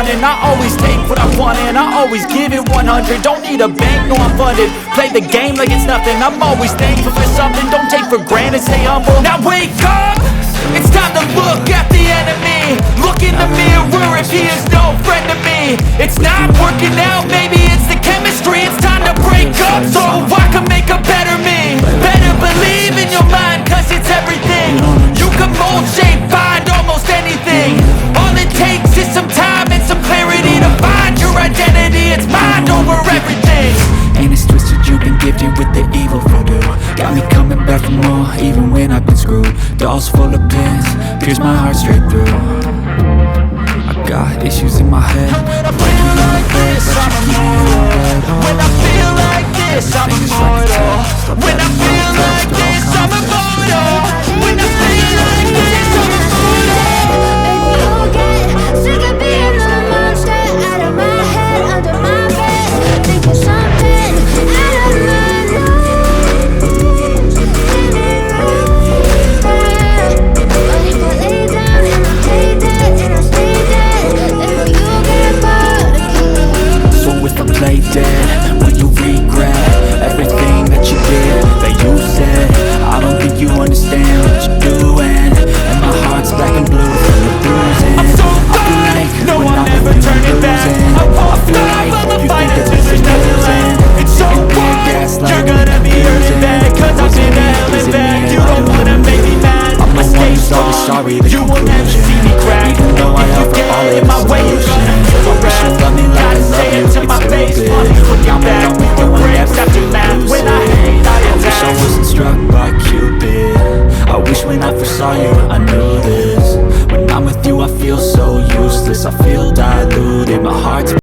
running. I always take what I want and I always give it 100. Don't need a bank, no I'm funded. Play the game like it's nothing. I'm always thankful for something. Don't take for granted, stay humble. Now wake up, it's time to look at the enemy. Look in the mirror if he is no friend to me. It's not working out, maybe it's the chemistry. It's time to break up so I can make a better me. Better believe in your mind, cause it's everything. You can mold, shape, find almost anything. All it takes is some time and some clarity to find your identity. It's mind over everything. And it's twisted, you've been gifted with the evil voodoo. Got me coming back for more, even when I've been screwed. Dolls full of pins, pierce my heart straight through. I got issues in my head. When I feel like this, I'm immortal. When I feel like this, I'm immortal. When I feel like this, I'm immortal. When I feel like this, I'm immortal. Baby, you'll get sick of being the monster out of my head, under my bed, thinking something out of my nose. But I lay down and I play dead and I stay dead. Then will you get bored again? So if I play dead, will you regret everything that you did, that you said? I don't think you understand what you're doing, and my heart's black and blue full of bruising. I'm so I feel fine, like no when I'm I'm never with you, turning I'm back. losing. I won't feel stop, like I'ma you fight think that until this there's is nothing losing. left. It's so You're hard, gaslighting, you're gonna be hurting bad, cause I've been to hell and back. You don't wanna make me mad, I'm the I one stay who's always strong. sorry, the You will never conclusion. see me crack. Even though I If you offer get all in of my the way, you're gonna solutions. feel the I wish you wrath. loved me like I Gotta love say you, it to it's my face, stupid. funny looking I'm back. alone, What doing breaks after everything that? When I lucid. hate, I I wish I attack. wasn't struck by Cupid. I wish when I first saw you I knew this. When I'm with you I feel so useless, I feel diluted, my heart's